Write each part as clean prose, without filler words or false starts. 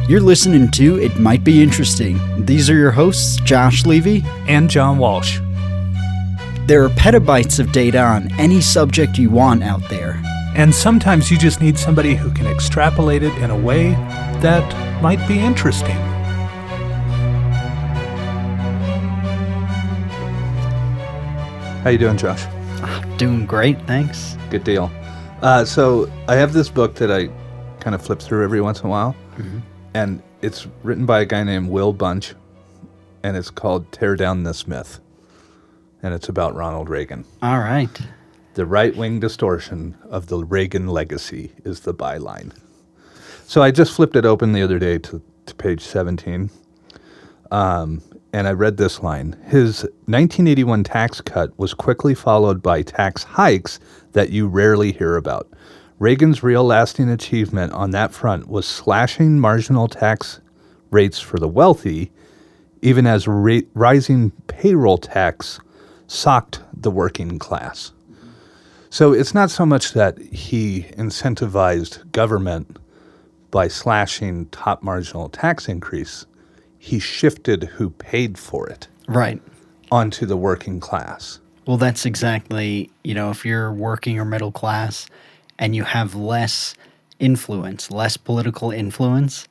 You're listening to It Might Be Interesting. These are your hosts, Josh Levy and John Walsh. There are petabytes of data on any subject you want out there. And sometimes you just need somebody who can extrapolate it in a way that might be interesting. How you doing, Josh? Doing great, thanks. Good deal. So I have this book that I kind of flip through every once in a while, and it's written by a guy named Will Bunch, and it's called Tear Down This Myth, and it's about Ronald Reagan. All right. The right-wing distortion of the Reagan legacy is the byline. So I just flipped it open the other day to page 17, and I read this line. His 1981 tax cut was quickly followed by tax hikes that you rarely hear about. Reagan's real lasting achievement on that front was slashing marginal tax rates for the wealthy, even as rising payroll tax socked the working class. So it's not so much that he incentivized government by slashing top marginal tax increase. He shifted who paid for it Right. onto the working class. Well, that's exactly, if you're working or middle class and you have less influence, less political influence,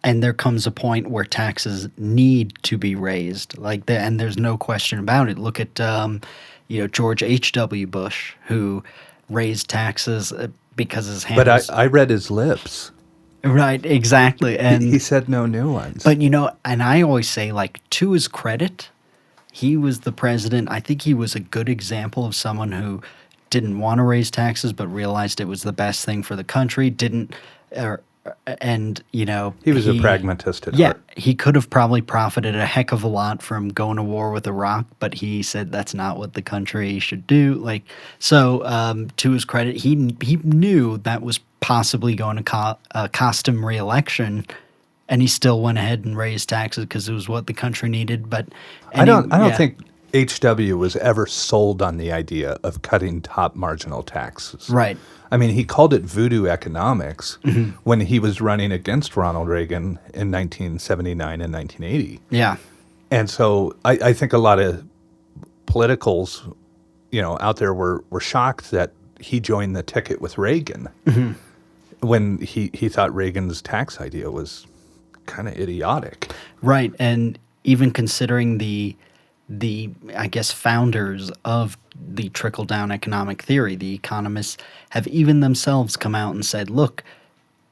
and there comes a point where taxes need to be raised, and there's no question about it. Look at, George H.W. Bush, who raised taxes because his hands. But I read his lips. Right, exactly. And He said no new ones. But, and I always say, to his credit, he was the president. I think he was a good example of someone who didn't want to raise taxes but realized it was the best thing for the country. He was a pragmatist at heart. He could have probably profited a heck of a lot from going to war with Iraq, but he said that's not what the country should do. To his credit, he knew that was possibly going to cost him re-election, and he still went ahead and raised taxes because it was what the country needed. But I don't think H.W. was ever sold on the idea of cutting top marginal taxes. Right. I mean, he called it voodoo economics when he was running against Ronald Reagan in 1979 and 1980. Yeah. And so I think a lot of politicals, out there were shocked that he joined the ticket with Reagan when he thought Reagan's tax idea was kind of idiotic. Right. And even considering the I guess founders of the trickle-down economic theory, the economists have even themselves come out and said, look,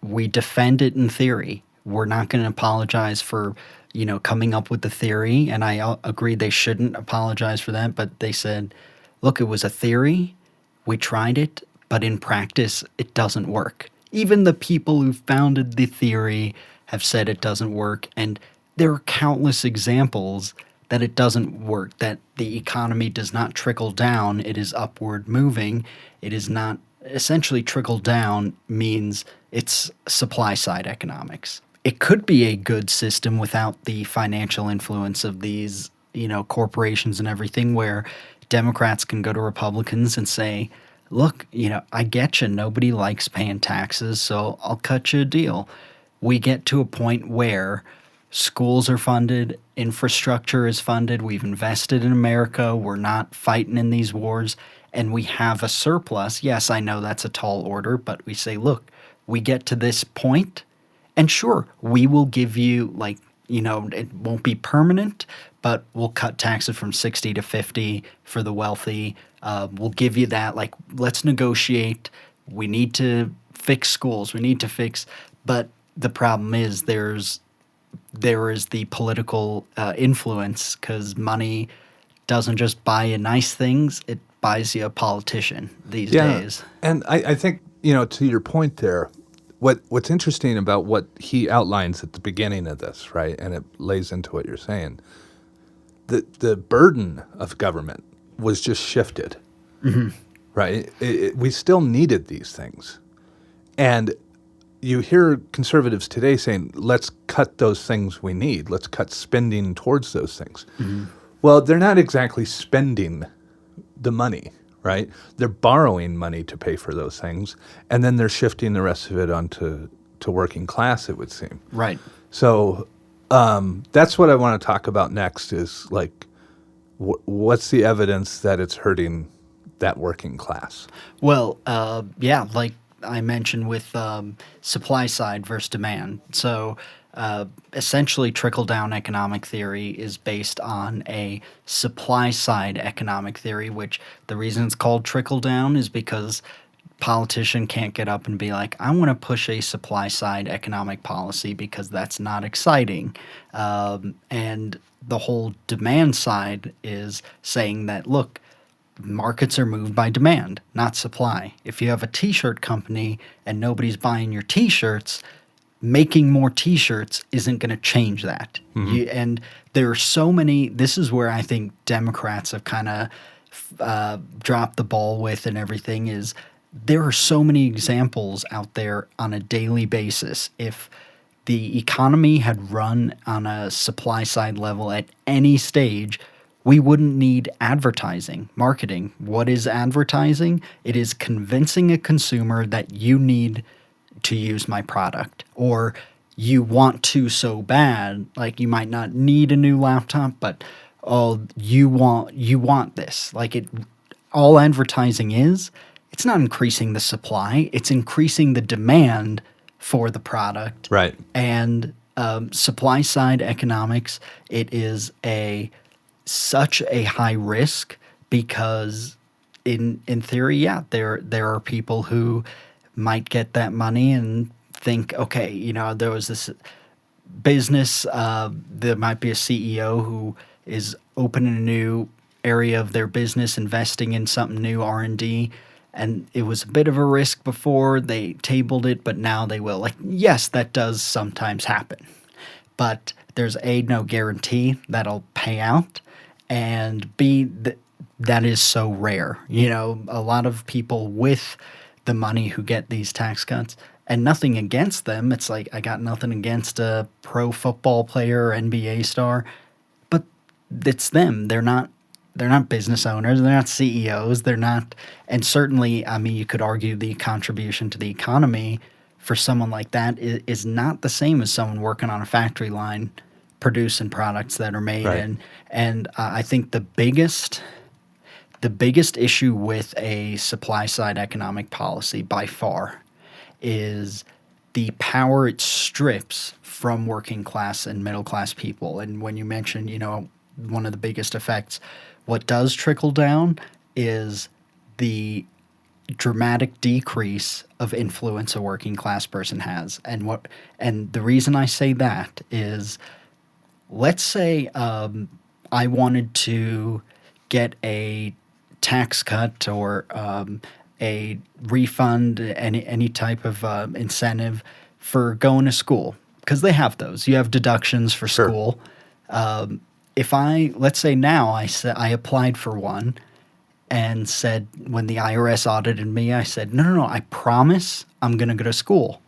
we defend it in theory. We're not going to apologize for, coming up with the theory. And I agree they shouldn't apologize for that. But they said, look, it was a theory. We tried it. But in practice, it doesn't work. Even the people who founded the theory have said it doesn't work. And there are countless examples that it doesn't work, that the economy does not trickle down, it is upward moving. It is not, essentially trickle down means it's supply side economics. It could be a good system without the financial influence of these, corporations and everything, where Democrats can go to Republicans and say, look, I get you, nobody likes paying taxes, so I'll cut you a deal. We get to a point where schools are funded, infrastructure is funded, we've invested in America, we're not fighting in these wars, and we have a surplus. Yes, I know that's a tall order, but we say, look, we get to this point, and sure, we will give you, it won't be permanent, but we'll cut taxes from 60 to 50 for the wealthy. We'll give you that, let's negotiate. We need to fix schools, but the problem is there is the political influence, because money doesn't just buy you nice things, it buys you a politician these days. And I think, to your point there, what's interesting about what he outlines at the beginning of this, right, and it lays into what you're saying, the burden of government was just shifted, right? We still needed these things. And you hear conservatives today saying, let's cut those things we need. Let's cut spending towards those things. Well, they're not exactly spending the money, right? They're borrowing money to pay for those things, and then they're shifting the rest of it onto to working class, it would seem. Right. So that's what I want to talk about next is like, what's the evidence that it's hurting that working class? Well, yeah, like I mentioned with supply side versus demand. So essentially, trickle down economic theory is based on a supply side economic theory, which the reason it's called trickle down is because politician can't get up and be like, I want to push a supply side economic policy because that's not exciting. And the whole demand side is saying that, look, markets are moved by demand, not supply. If you have a t-shirt company and nobody's buying your t-shirts, making more t-shirts isn't going to change that. And there are so many, this is where I think Democrats have kind of dropped the ball with and everything is there are so many examples out there on a daily basis. If the economy had run on a supply side level at any stage, we wouldn't need advertising, marketing. What is advertising? It is convincing a consumer that you need to use my product or you want to so bad, like you might not need a new laptop, but oh, you want this. Like it all advertising is, it's not increasing the supply, it's increasing the demand for the product. Right. And supply side economics, it is such a high risk because in theory, yeah, there are people who might get that money and think, okay, there was this business, there might be a CEO who is opening a new area of their business, investing in something new, R&D, and it was a bit of a risk before they tabled it, but now they will. Like, yes, that does sometimes happen, but there's A, no guarantee that'll pay out, and B, that is so rare. A lot of people with the money who get these tax cuts, and nothing against them. It's like, I got nothing against a pro football player, NBA star, but it's them. They're not business owners. They're not CEOs. They're not, and certainly, I mean, you could argue the contribution to the economy for someone like that is not the same as someone working on a factory line producing products that are made. Right. And I think the biggest issue with a supply side economic policy by far is the power it strips from working class and middle class people. And when you mentioned, one of the biggest effects, what does trickle down is the dramatic decrease of influence a working class person has. And the reason I say that is, let's say I wanted to get a tax cut or a refund, any type of incentive for going to school, because they have those. You have deductions for Sure. school. Let's say now I applied for one and said, when the IRS audited me, I said, no, I promise I'm going to go to school.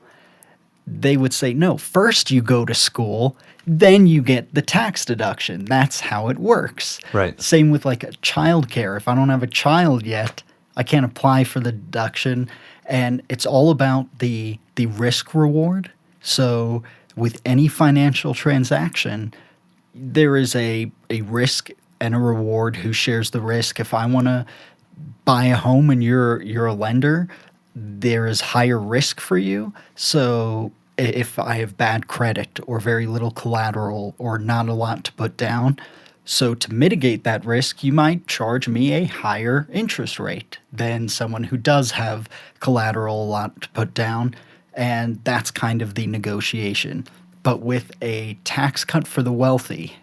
They would say, no, first you go to school, then you get the tax deduction. That's how it works. Right. Same with like a child care. If I don't have a child yet, I can't apply for the deduction. And it's all about the risk reward. So with any financial transaction, there is a risk and a reward. Who shares the risk? If I want to buy a home and you're a lender, there is higher risk for you. So if I have bad credit or very little collateral or not a lot to put down, so to mitigate that risk, you might charge me a higher interest rate than someone who does have collateral, a lot to put down. And that's kind of the negotiation. But with a tax cut for the wealthy,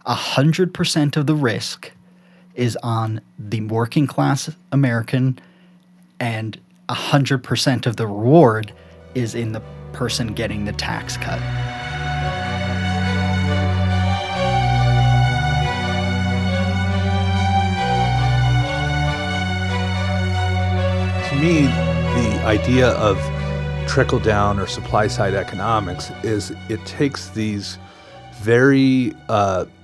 100% of the risk is on the working class American, and 100% of the reward is in the person getting the tax cut. To me, the idea of trickle down or supply side economics is it takes these very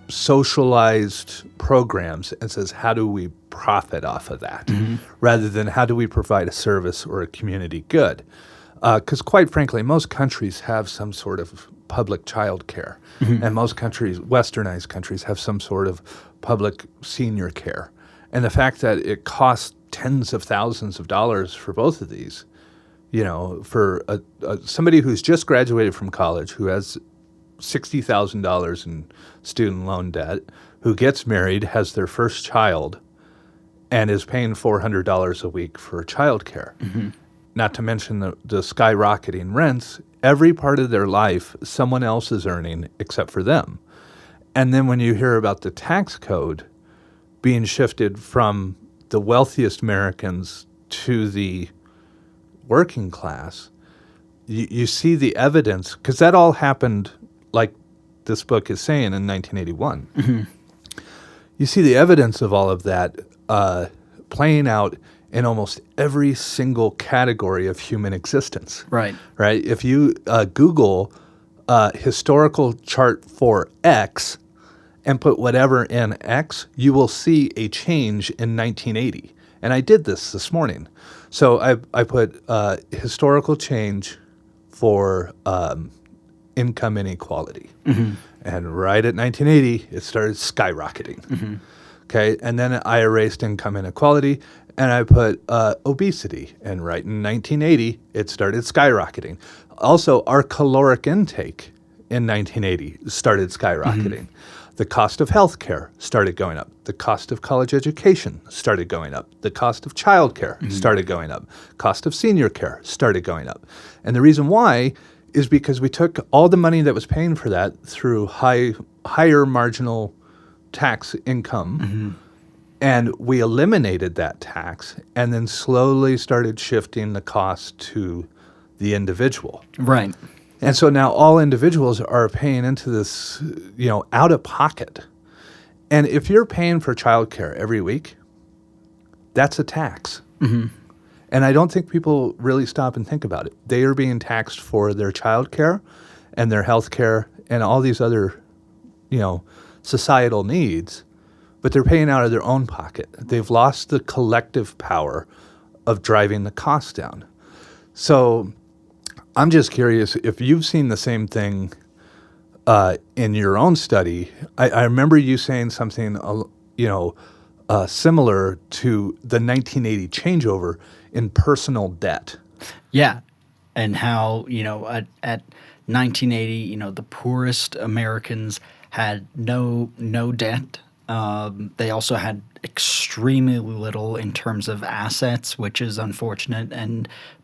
socialized programs and says, how do we profit off of that? Rather than how do we provide a service or a community good? Because quite frankly, most countries have some sort of public child care. And most countries, westernized countries, have some sort of public senior care. And the fact that it costs tens of thousands of dollars for both of these, for somebody who's just graduated from college, who has $60,000 in student loan debt, who gets married, has their first child, and is paying $400 a week for childcare. Not to mention the skyrocketing rents. Every part of their life, someone else is earning except for them. And then when you hear about the tax code being shifted from the wealthiest Americans to the working class, you see the evidence, because that all happened, like this book is saying, in 1981. You see the evidence of all of that playing out in almost every single category of human existence. Right. Right? If you Google historical chart for X and put whatever in X, you will see a change in 1980. And I did this morning. So I put historical change for income inequality. And right at 1980, it started skyrocketing. Okay, and then I erased income inequality, and I put obesity. And right in 1980, it started skyrocketing. Also, our caloric intake in 1980 started skyrocketing. The cost of healthcare started going up. The cost of college education started going up. The cost of childcare started going up. Cost of senior care started going up. And the reason why is because we took all the money that was paying for that through higher marginal tax income, and we eliminated that tax and then slowly started shifting the cost to the individual. Right. And so now all individuals are paying into this, out of pocket. And if you're paying for childcare every week, that's a tax. And I don't think people really stop and think about it. They are being taxed for their childcare and their health care and all these other, societal needs, but they're paying out of their own pocket. They've lost the collective power of driving the costs down. So I'm just curious if you've seen the same thing in your own study. I remember you saying something, similar to the 1980 changeover in personal debt. Yeah. And how, at 1980, the poorest Americans had no debt. They also had extremely little in terms of assets, which is unfortunate.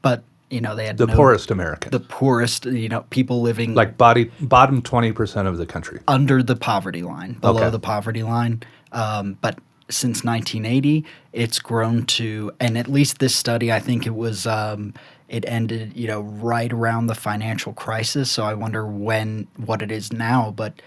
But they had The poorest American. the poorest, people living Like bottom 20% of the country. under the poverty line, below Okay. the poverty line. But since 1980, it's grown to, and at least this study, I think it was, it ended, right around the financial crisis. So I wonder what it is now. But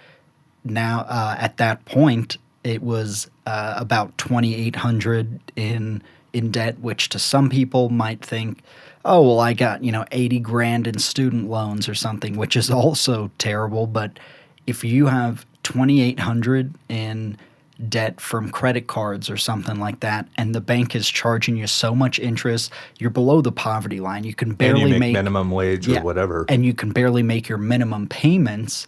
now, at that point, it was about 2,800 in debt, which to some people might think, oh, well, I got, 80 grand in student loans or something, which is also terrible. But if you have 2,800 in debt from credit cards or something like that, and the bank is charging you so much interest, you're below the poverty line. You can And barely you make minimum wage or whatever. and you can barely make your minimum payments,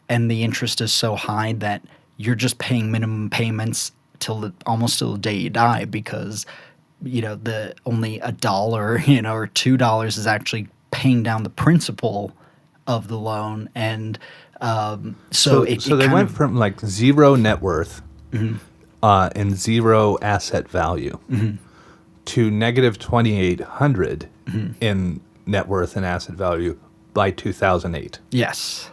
and the interest is so high that you're just paying minimum payments almost till the day you die, because the only $1, or $2 is actually paying down the principal of the loan. And so they kind went of, from like zero net worth and zero asset value to negative 2,800 in net worth and asset value by 2008 yes.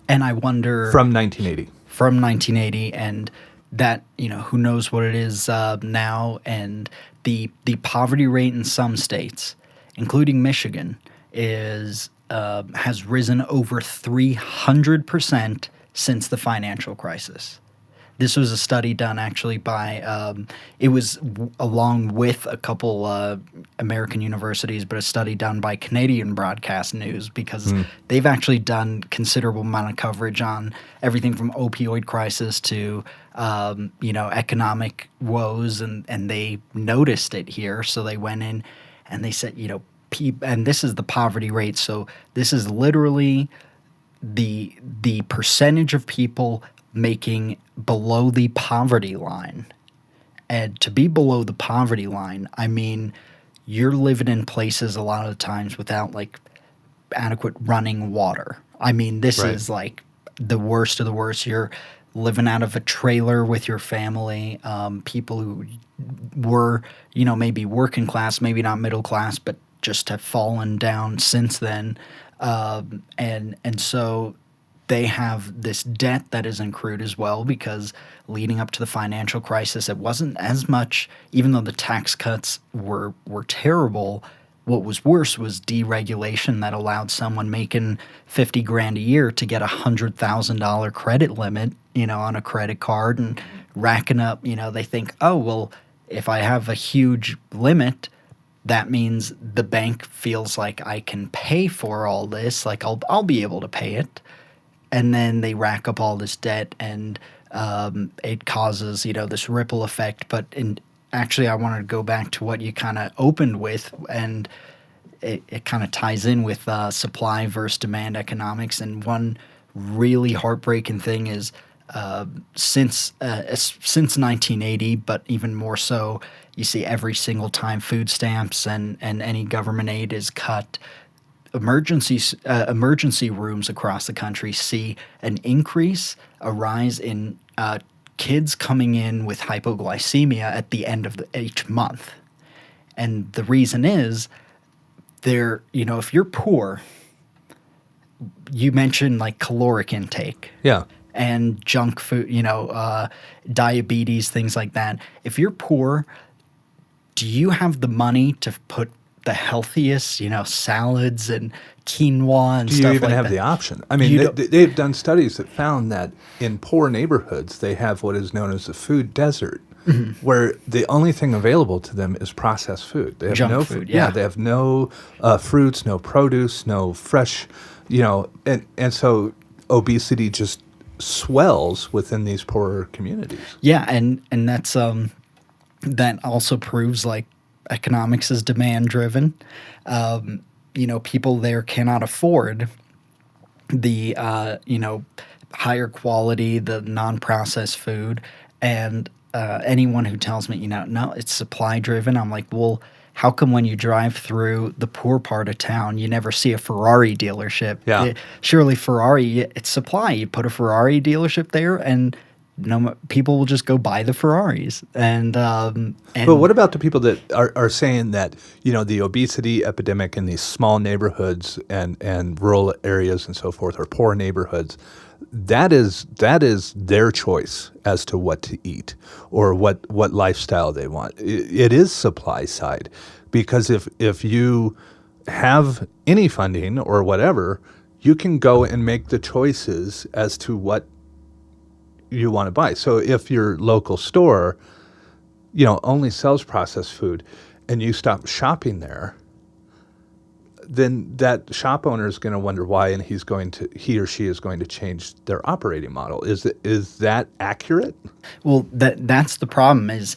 And I wonder from 1980. from 1980, and that who knows what it is now. And the poverty rate in some states, including Michigan, is has risen over 300% since the financial crisis. This was a study done actually by, it was along with a couple American universities, but a study done by Canadian Broadcast News, because they've actually done considerable amount of coverage on everything from opioid crisis to, economic woes, and they noticed it here. So they went in and they said, and this is the poverty rate. So this is literally the percentage of people making below the poverty line. And to be below the poverty line, I mean, you're living in places a lot of the times without like adequate running water. I mean, this Right. is like the worst of the worst. You're living out of a trailer with your family. People who were, maybe working class, maybe not middle class, but just have fallen down since then. And so they have this debt that is accrued as well because leading up to the financial crisis, it wasn't as much, even though the tax cuts were terrible. What was worse was deregulation that allowed someone making 50 grand a year to get $100,000 credit limit, on a credit card and racking up, they think, oh, well, if I have a huge limit, that means the bank feels like I can pay for all this, like I'll be able to pay it, and then they rack up all this debt, and it causes this ripple effect. But actually, I wanted to go back to what you kind of opened with, and it kind of ties in with supply versus demand economics. And one really heartbreaking thing is since 1980, but even more so, you see every single time food stamps and any government aid is cut, emergency rooms across the country see a rise in kids coming in with hypoglycemia at the end of each month. And the reason is if you're poor, you mentioned like caloric intake Yeah. and junk food, diabetes, things like that. If you're poor, do you have the money to put the healthiest, salads and quinoa and Do you stuff even like have that? the option? I mean, You don't- they've done studies that found that in poor neighborhoods, they have what is known as a food desert, where the only thing available to them is processed food. They have Junk no food, yeah, yeah. they have no fruits, no produce, no fresh, and so obesity just swells within these poorer communities. Yeah, and that's that also proves like economics is demand driven. People there cannot afford the higher quality, the non-processed food, and anyone who tells me no, it's supply driven, I'm like, well, how come when you drive through the poor part of town, you never see a Ferrari dealership? Yeah. Surely Ferrari, it's supply. You put a Ferrari dealership there, and people will just go buy the Ferraris. But what about the people that are saying that, the obesity epidemic in these small neighborhoods and rural areas and so forth, or poor neighborhoods, that is their choice as to what to eat or what lifestyle they want. It is supply side, because if you have any funding or whatever, you can go and make the choices as to what you want to buy. So if your local store, only sells processed food and you stop shopping there, then that shop owner is going to wonder why, and he or she is going to change their operating model. Is that accurate? Well, that's the problem is,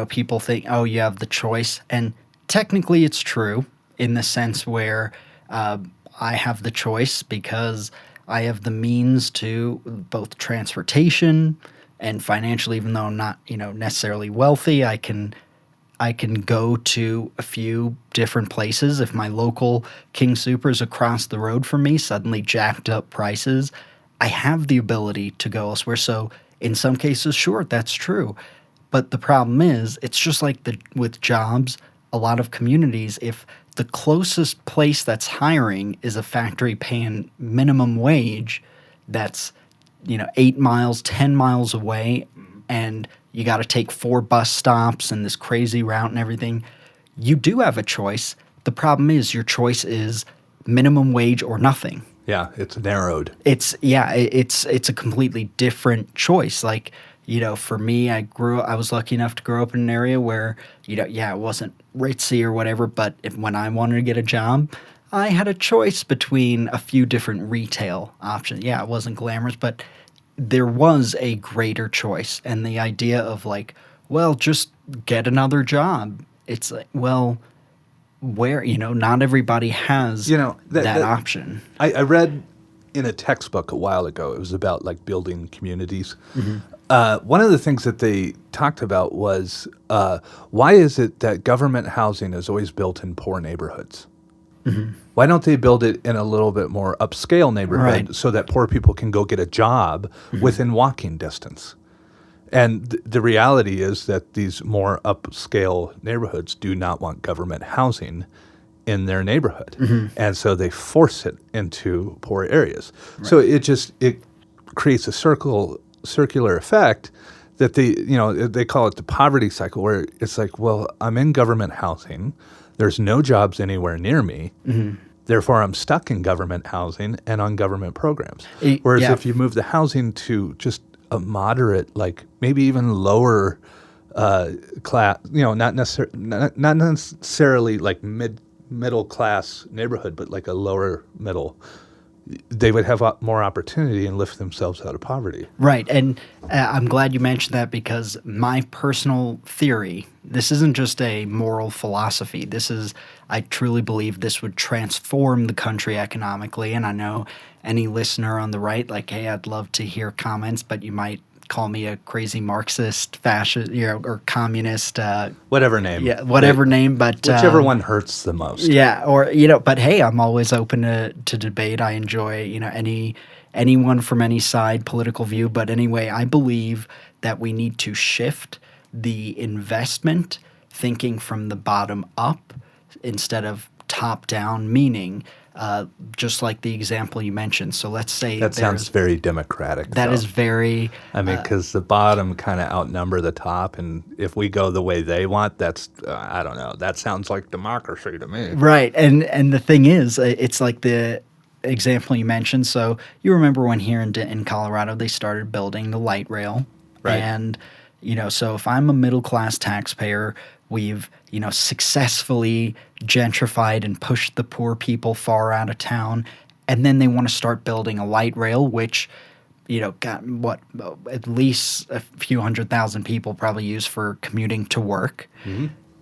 people think, oh, you have the choice. And technically it's true in the sense where I have the choice because I have the means to both transportation and financially, even though I'm not, necessarily wealthy, I can go to a few different places. If my local King Soopers across the road from me suddenly jacked up prices, I have the ability to go elsewhere. So in some cases, sure, that's true. But the problem is, it's just like with jobs, a lot of communities, if the closest place that's hiring is a factory paying minimum wage that's 8 miles, 10 miles away, and you got to take 4 bus stops and this crazy route and everything, you do have a choice. The problem is your choice is minimum wage or nothing. Yeah, it's narrowed. It's a completely different choice. Like, for me, I was lucky enough to grow up in an area where, it wasn't ritzy or whatever, but when I wanted to get a job, I had a choice between a few different retail options. Yeah, it wasn't glamorous, but there was a greater choice. And the idea of like, well, just get another job. It's like, well, where, not everybody has You know, that option. I read in a textbook a while ago, it was about like building communities. One of the things that they talked about was why is it that government housing is always built in poor neighborhoods? Why don't they build it in a little bit more upscale neighborhood Right. so that poor people can go get a job within walking distance? And the reality is that these more upscale neighborhoods do not want government housing in their neighborhood. And so they force it into poor areas. So it creates a circular effect that they call it the poverty cycle, where it's like, well, I'm in government housing. There's no jobs anywhere near me. Therefore, I'm stuck in government housing and on government programs. Whereas Yeah. if you move the housing to just a moderate, like maybe even lower class, not necessarily like middle class neighborhood, but like a lower middle, they would have more opportunity and lift themselves out of poverty. Right. And I'm glad you mentioned that, because my personal theory, this isn't just a moral philosophy. I truly believe this would transform the country economically. And I know any listener on the right, like, hey, I'd love to hear comments, but you might call me a crazy Marxist, fascist, or communist. Whatever name. Yeah, whatever name, but Whichever one hurts the most. yeah, or but hey, I'm always open to debate. I enjoy anyone from any side political view. But anyway, I believe that we need to shift the investment thinking from the bottom up instead of top down. Meaning, just like the example you mentioned. So let's say That sounds very democratic. that though. is very I mean, because the bottom kind of outnumber the top, and if we go the way they want, that's I don't know. That sounds like democracy to me. right. And the thing is, it's like the example you mentioned. So you remember when here in Colorado they started building the light rail, Right. and so if I'm a middle class taxpayer, we've successfully gentrified and pushed the poor people far out of town, and then they want to start building a light rail, which got at least a few 100,000 people probably use for commuting to work.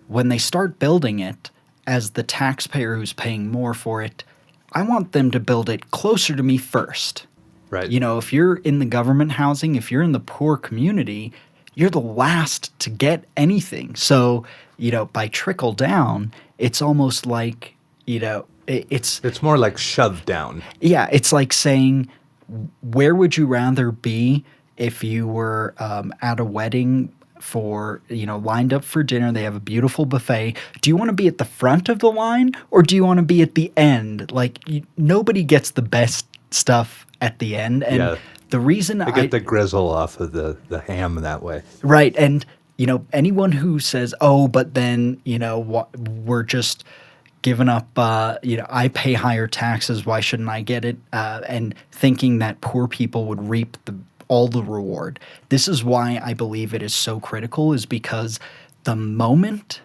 When they start building it, as the taxpayer who's paying more for it, I want them to build it closer to me first. Right. If you're in the government housing, if you're in the poor community, you're the last to get anything. So, by trickle down, it's almost like, It's more like shoved down. yeah, it's like saying, where would you rather be if you were at a wedding for, lined up for dinner? They have a beautiful buffet. Do you want to be at the front of the line, or do you want to be at the end? Like, nobody gets the best stuff at the end. And Yeah. the reason They get the grizzle off of the ham that way. right. And, anyone who says, oh, but then, we're just giving up, I pay higher taxes, why shouldn't I get it? And thinking that poor people would reap all the reward. This is why I believe it is so critical, is because the moment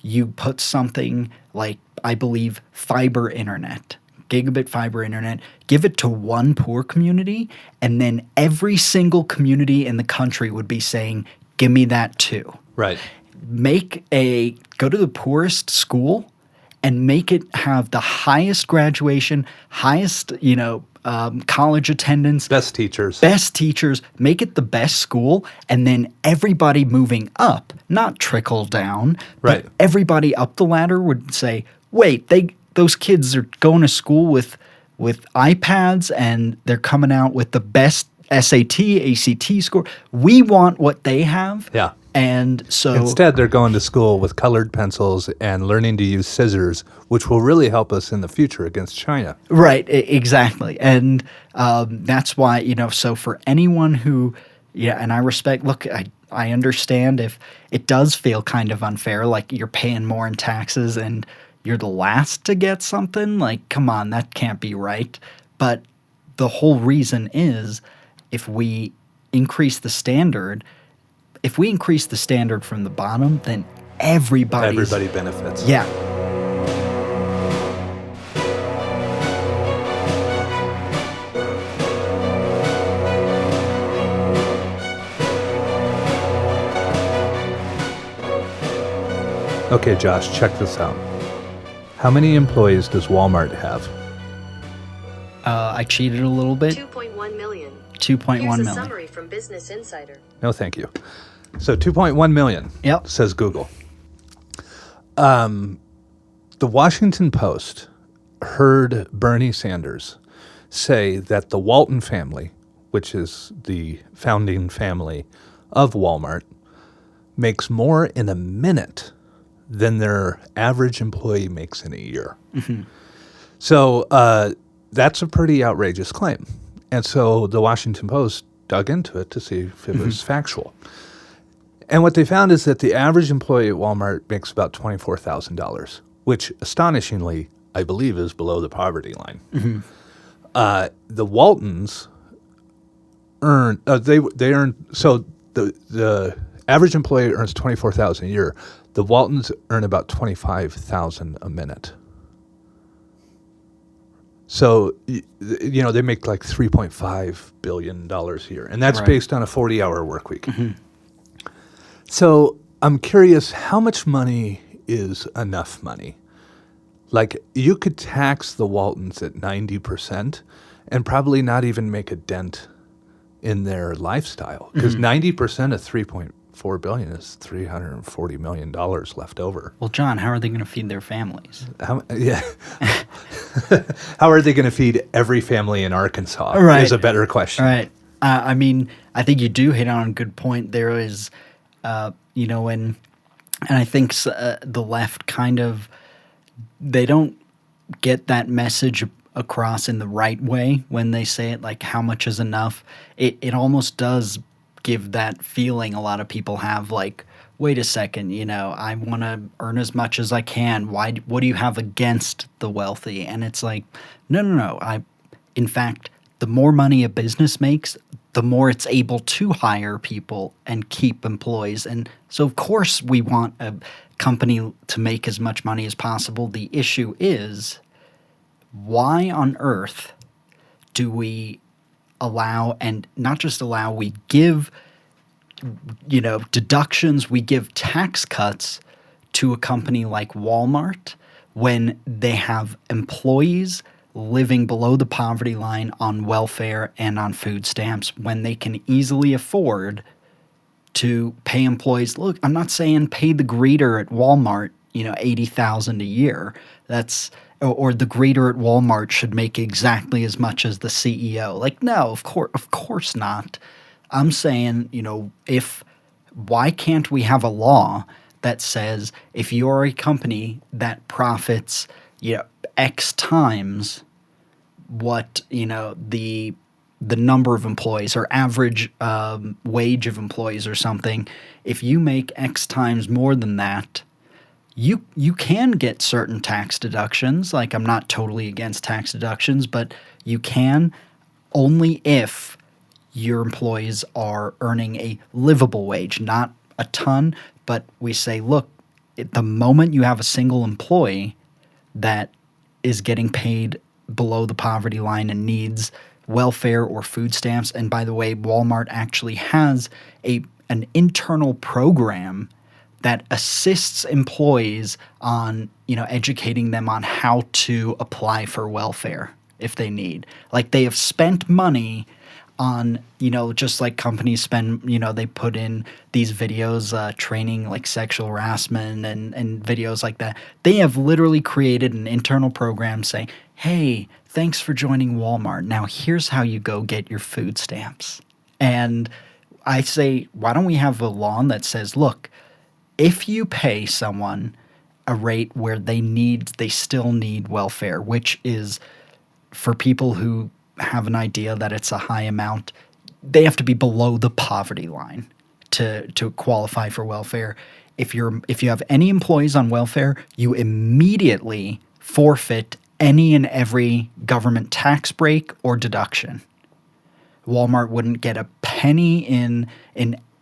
you put something like, I believe, fiber internet, gigabit fiber internet, give it to one poor community, and then every single community in the country would be saying, give me that too. Right. Go to the poorest school and make it have the highest graduation, highest, college attendance, Best teachers. make it the best school, and then everybody moving up, not trickle down, Right. but everybody up the ladder would say, wait, those kids are going to school with iPads, and they're coming out with the best SAT, ACT score. We want what they have. Yeah. And so Instead, they're going to school with colored pencils and learning to use scissors, which will really help us in the future against China. right, exactly. And that's why, so for anyone who, and I respect, look, I understand if it does feel kind of unfair, like you're paying more in taxes and you're the last to get something. Like, come on, that can't be right. But the whole reason is, if we increase the standard from the bottom, then everybody benefits. Yeah. Okay, Josh, check this out. How many employees does Walmart have? I cheated a little bit. 2.1 million. 2.1 Here's a million. summary from Business Insider. No, thank you. So 2.1 million, Yep. says Google. The Washington Post heard Bernie Sanders say that the Walton family, which is the founding family of Walmart, makes more in a minute than their average employee makes in a year. So that's a pretty outrageous claim. And so the Washington Post dug into it to see if it was factual. And what they found is that the average employee at Walmart makes about $24,000, which astonishingly, I believe, is below the poverty line. The Waltons earn they earn, so the average employee earns $24,000 a year. The Waltons earn about $25,000 a minute. So they make like $3.5 billion a year, and that's Right. based on a 40-hour work week. So I'm curious, how much money is enough money? Like, you could tax the Waltons at 90% and probably not even make a dent in their lifestyle, because 90% of $3.4 billion is $340 million left over. Well, John, how are they going to feed their families? How are they going to feed every family in Arkansas? Right. Is a better question. Right. I mean, I think you do hit on a good point. There is, and I think the left kind of, they don't get that message across in the right way when they say it, like how much is enough. It almost does give that feeling a lot of people have, like, wait a second, I want to earn as much as I can. What do you have against the wealthy? And it's like, no. In fact, the more money a business makes, the more it's able to hire people and keep employees. And so, of course, we want a company to make as much money as possible. The issue is, why on earth do we allow, and not just allow, we give deductions, we give tax cuts to a company like Walmart when they have employees living below the poverty line on welfare and on food stamps, when they can easily afford to pay employees. Look, I'm not saying pay the greeter at Walmart, $80,000 a year. Or the greeter at Walmart should make exactly as much as the CEO. Like, no, of course not. I'm saying, why can't we have a law that says if you're a company that profits, X times what, the number of employees or average wage of employees or something, if you make X times more than that, you can get certain tax deductions. Like, I'm not totally against tax deductions, but you can only if your employees are earning a livable wage, not a ton, but we say, look, at the moment you have a single employee that is getting paid below the poverty line and needs welfare or food stamps, and by the way, Walmart actually has an internal program that assists employees on, educating them on how to apply for welfare if they need. Like, they have spent money on, just like companies spend, they put in these videos training like sexual harassment and videos like that. They have literally created an internal program saying, hey, thanks for joining Walmart. Now here's how you go get your food stamps. And I say, why don't we have a law that says, look, if you pay someone a rate where they still need welfare, which is for people who have an idea that it's a high amount, they have to be below the poverty line to qualify for welfare. If you have any employees on welfare, you immediately forfeit any and every government tax break or deduction. Walmart wouldn't get a penny in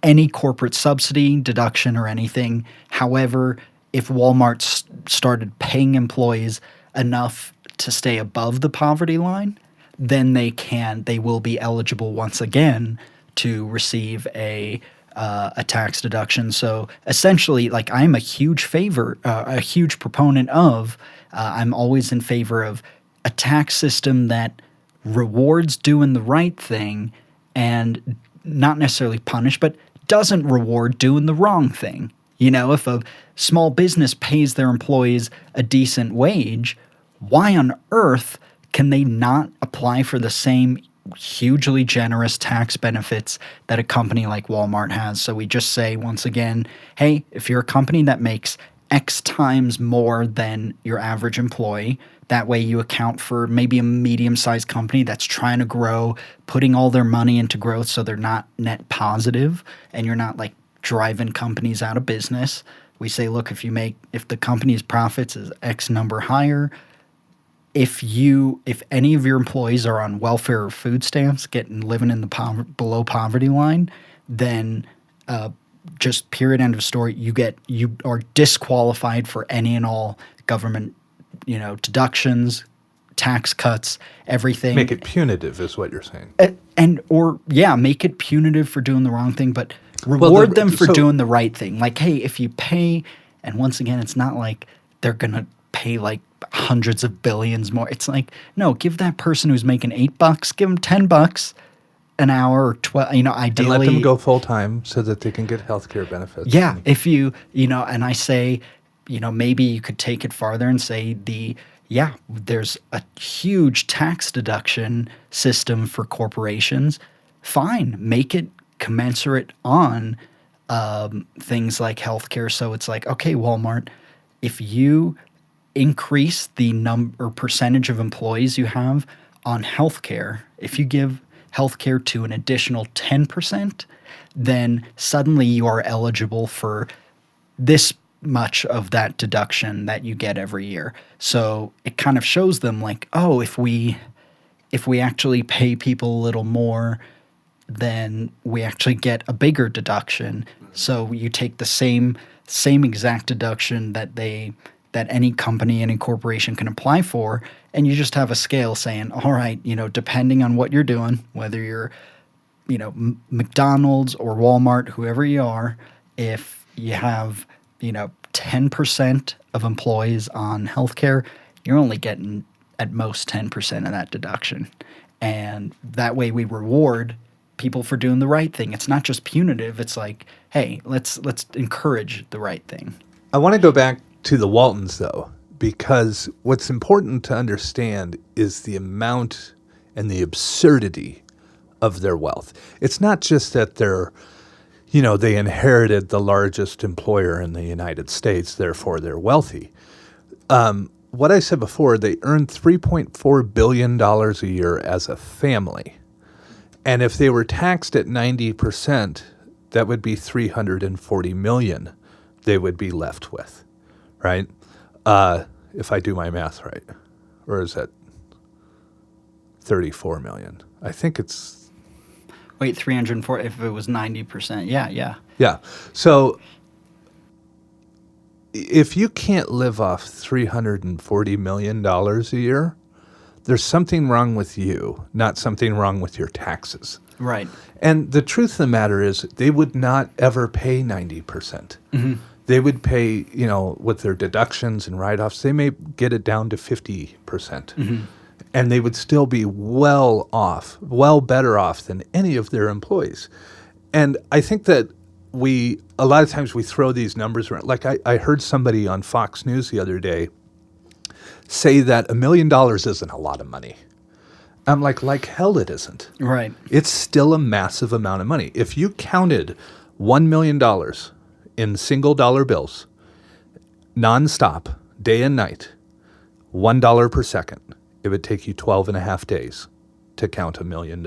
any corporate subsidy, deduction, or anything. However, if Walmart started paying employees enough to stay above the poverty line, then they will be eligible once again to receive a a tax deduction. So essentially, like I'm a huge proponent of. I'm always in favor of a tax system that rewards doing the right thing and not necessarily punish, but doesn't reward doing the wrong thing. You know, if a small business pays their employees a decent wage, why on earth can they not apply for the same hugely generous tax benefits that a company like Walmart has? So we just say, once again, hey, if you're a company that makes X times more than your average employee, that way you account for maybe a medium-sized company that's trying to grow, putting all their money into growth so they're not net positive, and you're not like driving companies out of business. We say, look, if the company's profits is X number higher, if any of your employees are on welfare or food stamps, living in the below poverty line, then just period, end of story. You are disqualified for any and all government, deductions, tax cuts, everything. Make it punitive is what you're saying. Make it punitive for doing the wrong thing, but reward them for doing the right thing. Like, hey, if you pay, and once again, it's not like they're gonna pay like hundreds of billions more. It's like, no, give that person who's making $8, give them $10 an hour or 12. Ideally, and let them go full time so that they can get healthcare benefits. Yeah, if and I say, maybe you could take it farther and say there's a huge tax deduction system for corporations. Fine, make it commensurate on things like healthcare. So it's like, okay, Walmart, if you increase the percentage of employees you have on healthcare, if you give healthcare to an additional 10%, then suddenly you are eligible for this much of that deduction that you get every year. So it kind of shows them like, oh, if we actually pay people a little more, then we actually get a bigger deduction. So you take the same exact deduction that any company, any corporation can apply for, and you just have a scale saying, all right, depending on what you're doing, whether you're, McDonald's or Walmart, whoever you are, if you have, 10% of employees on healthcare, you're only getting at most 10% of that deduction. And that way we reward people for doing the right thing. It's not just punitive. It's like, hey, let's encourage the right thing. I want to go back to the Waltons, though, because what's important to understand is the amount and the absurdity of their wealth. It's not just that they inherited the largest employer in the United States, therefore they're wealthy. What I said before, they earn $3.4 billion a year as a family. And if they were taxed at 90%, that would be $340 million they would be left with, right? If I do my math right. Or is that 34 million? I think it's... Wait, 304 if it was 90%. Yeah. Yeah. So if you can't live off $340 million a year, there's something wrong with you, not something wrong with your taxes. Right. And the truth of the matter is they would not ever pay 90%. Mm-hmm. They would pay, with their deductions and write-offs, they may get it down to 50%. Mm-hmm. And they would still be well better off than any of their employees. And I think that a lot of times we throw these numbers around. Like I heard somebody on Fox News the other day say that $1 million isn't a lot of money. I'm like hell it isn't. Right. It's still a massive amount of money. If you counted $1 million in single dollar bills, nonstop, day and night, $1 per second, it would take you 12 and a half days to count $1 million.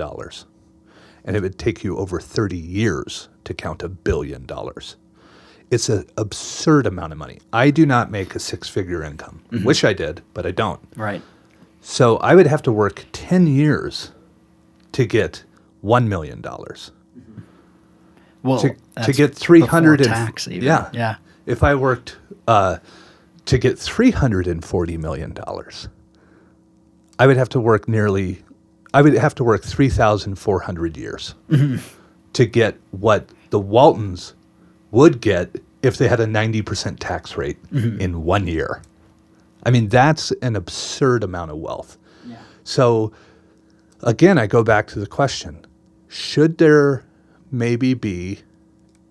And it would take you over 30 years to count $1 billion. It's an absurd amount of money. I do not make a six-figure income. Mm-hmm. Wish I did, but I don't. Right. So I would have to work 10 years to get $1 million. Mm-hmm. Well, to get 300 before tax even. Yeah. If I worked to get $340 million, I would have to work 3,400 years to get what the Waltons would get if they had a 90% tax rate in 1 year. I mean, that's an absurd amount of wealth. Yeah. So again, I go back to the question, should there maybe be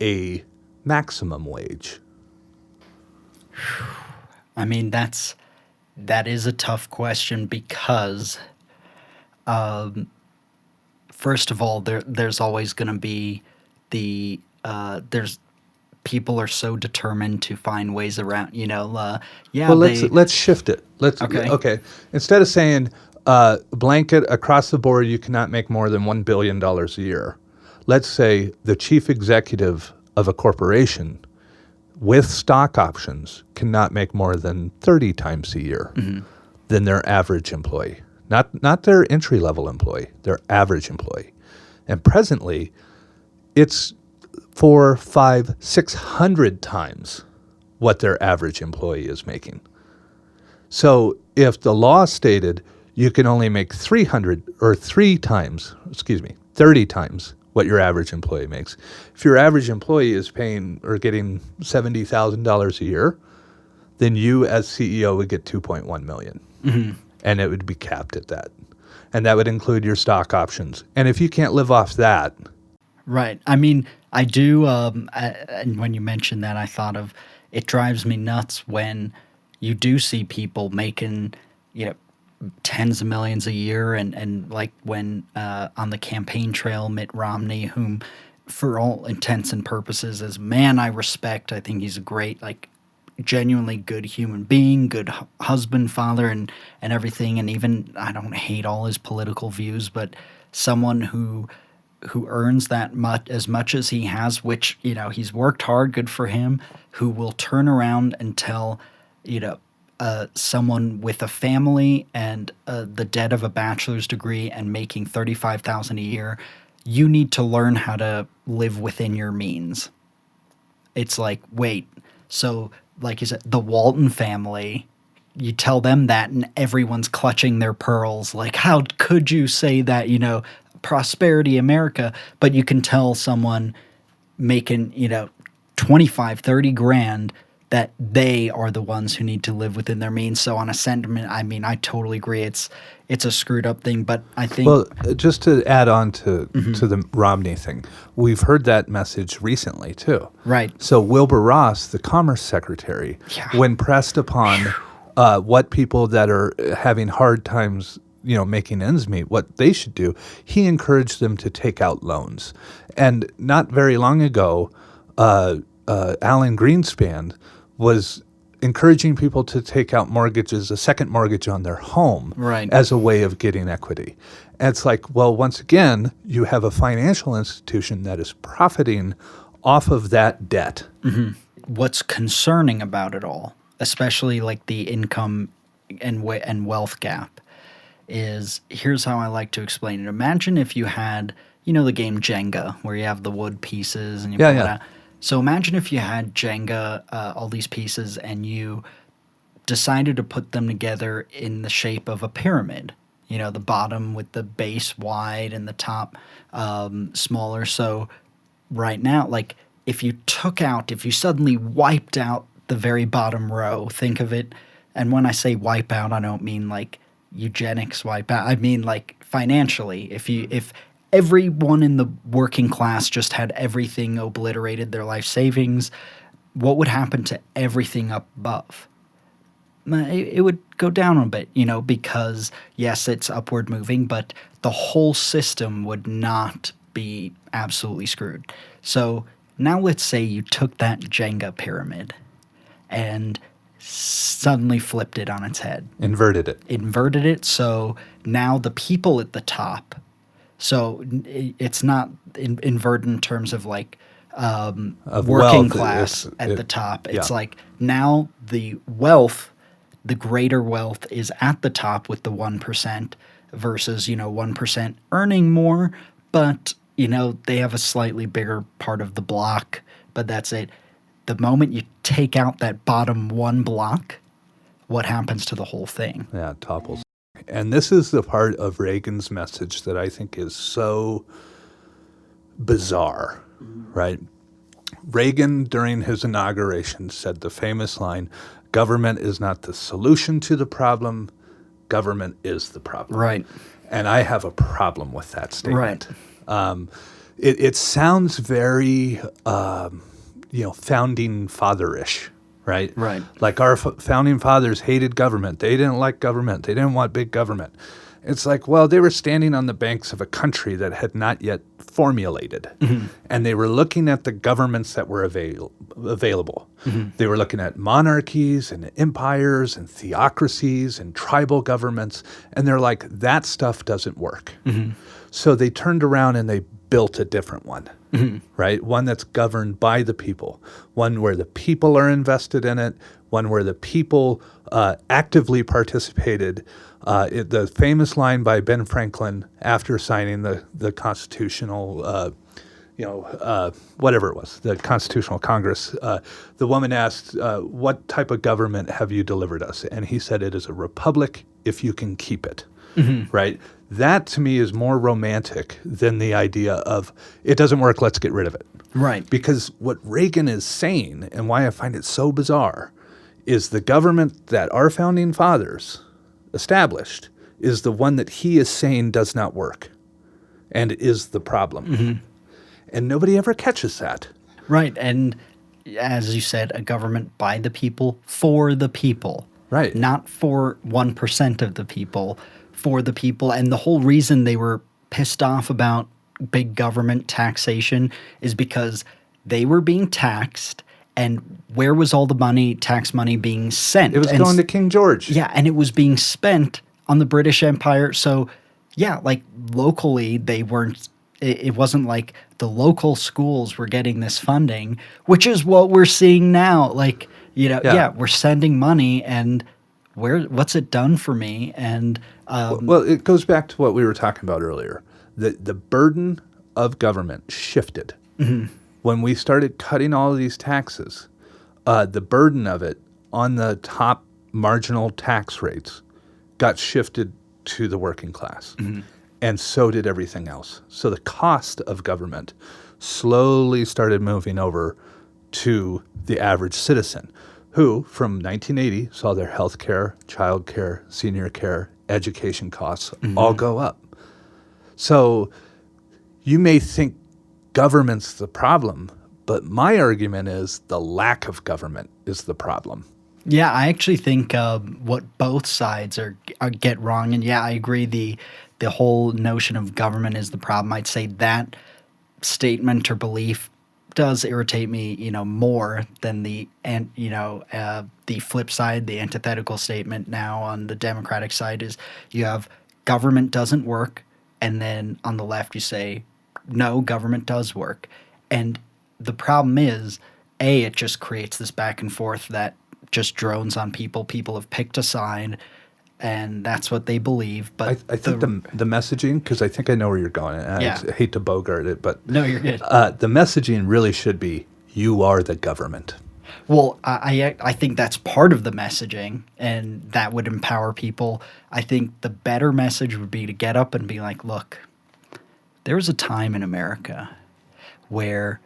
a maximum wage? I mean, that is a tough question because, first of all, there's always going to be there's people are so determined to find ways around. Yeah, Well, they let's shift it. Okay. Instead of saying blanket across the board, you cannot make more than $1 billion a year. Let's say the chief executive of a corporation with stock options cannot make more than 30 times a year than their average employee. Not their entry level employee, their average employee. And presently, it's 4, 5, 600 times what their average employee is making. So if the law stated you can only make 30 times what your average employee makes. If your average employee is paying or getting $70,000 a year, then you as CEO would get 2.1 million. And it would be capped at that. And that would include your stock options. And if you can't live off that, Right. I mean, I do. And when you mentioned that, I thought of it drives me nuts when you do see people making, tens of millions a year, and like when on the campaign trail, Mitt Romney, whom, for all intents and purposes, as man I respect. I think he's a great, like, genuinely good human being, good husband, father, and everything. And even I don't hate all his political views, but someone who earns that much as he has, which, he's worked hard, good for him, who will turn around and tell, someone with a family and the debt of a bachelor's degree and making $35,000 a year, you need to learn how to live within your means. It's like, wait, so like you said, the Walton family, you tell them that and everyone's clutching their pearls. Like, how could you say that, prosperity America? But you can tell someone making, 25, 30 grand that they are the ones who need to live within their means. So on a sentiment, I mean, I totally agree. It's a screwed up thing, but I think... Well, just to add on to the Romney thing, we've heard that message recently too. Right. So Wilbur Ross, the Commerce Secretary, Yeah. when pressed upon what people that are having hard times, making ends meet, what they should do, he encouraged them to take out loans. And not very long ago, Alan Greenspan was encouraging people to take out mortgages, a second mortgage on their home, Right. as a way of getting equity. And it's like, well, once again, you have a financial institution that is profiting off of that debt. What's concerning about it all, especially like the income and wealth gap, is here's how I like to explain it. Imagine if you had, the game Jenga, where you have the wood pieces and you pull it out. So imagine if you had Jenga, all these pieces, and you decided to put them together in the shape of a pyramid. The bottom with the base wide and the top smaller. So right now, like, if you suddenly wiped out the very bottom row, think of it. And when I say wipe out, I don't mean like eugenics wipe out. I mean like financially. If everyone in the working class just had everything obliterated, their life savings, what would happen to everything up above? It would go down a bit, because yes, it's upward moving, but the whole system would not be absolutely screwed. So now let's say you took that Jenga pyramid and suddenly flipped it on its head. Inverted it. So now the people at the top, so it's not inverted in terms of like Of working wealth, class it's- at it- the top. It's yeah. like now the wealth, the greater wealth is at the top with the 1% versus, 1% earning more, but, they have a slightly bigger part of the block, but that's it. The moment you take out that bottom one block, what happens to the whole thing? Yeah, it topples. And this is the part of Reagan's message that I think is so bizarre. right? Reagan, during his inauguration, said the famous line, "Government is not the solution to the problem, government is the problem." Right. And I have a problem with that statement. Right. It sounds very, founding fatherish, right? Right. Like our founding fathers hated government. They didn't like government. They didn't want big government. It's like, well, they were standing on the banks of a country that had not yet formulated. Mm-hmm. And they were looking at the governments that were available. Mm-hmm. They were looking at monarchies and empires and theocracies and tribal governments. And they're like, that stuff doesn't work. Mm-hmm. So they turned around and they built a different one, mm-hmm. right? One that's governed by the people, one where the people are invested in it, one where the people actively participated. The famous line by Ben Franklin after signing the constitutional, whatever it was, the Constitutional Congress, the woman asked, "What type of government have you delivered us?" And he said, "It is a republic if you can keep it." Mm-hmm. Right? That to me is more romantic than the idea of it doesn't work, let's get rid of it. Right. Because what Reagan is saying, and why I find it so bizarre, is the government that our founding fathers established is the one that he is saying does not work and is the problem. Mm-hmm. And nobody ever catches that. Right. And as you said, a government by the people, for the people. Right. Not for 1% of the people, for the people. And the whole reason they were pissed off about big government taxation is because they were being taxed. And where was all the money, tax money, being sent? It was going to King George. Yeah, and it was being spent on the British Empire. So, yeah, like locally, they weren't. It wasn't like the local schools were getting this funding, which is what we're seeing now. Like, we're sending money, and what's it done for me? And well, it goes back to what we were talking about earlier. The burden of government shifted. Mm-hmm. When we started cutting all of these taxes, the burden of it on the top marginal tax rates got shifted to the working class. Mm-hmm. And so did everything else. So the cost of government slowly started moving over to the average citizen, who from 1980 saw their health care, child care, senior care, education costs mm-hmm. all go up. So you may think government's the problem, but my argument is the lack of government is the problem. Yeah, I actually think what both sides are get wrong, and yeah, I agree. The whole notion of government is the problem. I'd say that statement or belief does irritate me, more than the flip side, the antithetical statement. Now on the Democratic side is you have government doesn't work, and then on the left you say, no, government does work. And the problem is, it just creates this back and forth that just drones on people. People have picked a side, and that's what they believe. But I think the messaging, because I think I know where you're going, and yeah. I hate to bogart it, but no, you're good. The messaging really should be, you are the government. Well, I think that's part of the messaging, and that would empower people. I think the better message would be to get up and be like, look, there was a time in America where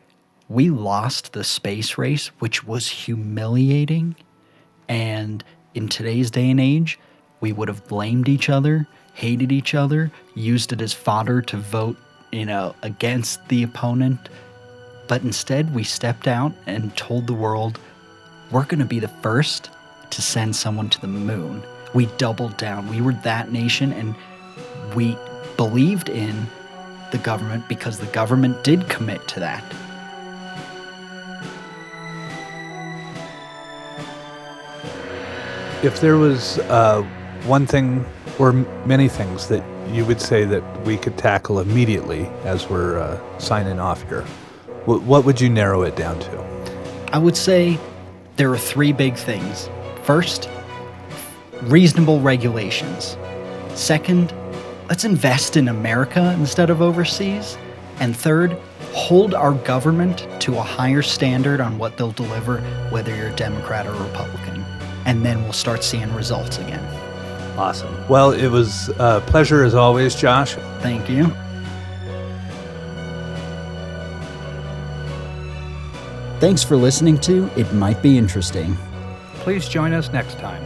we lost the space race, which was humiliating. And in today's day and age, we would have blamed each other, hated each other, used it as fodder to vote, against the opponent. But instead, we stepped out and told the world, we're going to be the first to send someone to the moon. We doubled down. We were that nation, and we believed in the government because the government did commit to that. If there was one thing or many things that you would say that we could tackle immediately as we're signing off here, what would you narrow it down to? I would say there are three big things. First, reasonable regulations. Second, let's invest in America instead of overseas. And third, hold our government to a higher standard on what they'll deliver, whether you're a Democrat or Republican. And then we'll start seeing results again. Awesome. Well, it was a pleasure as always, Josh. Thank you. Thanks for listening to It Might Be Interesting. Please join us next time.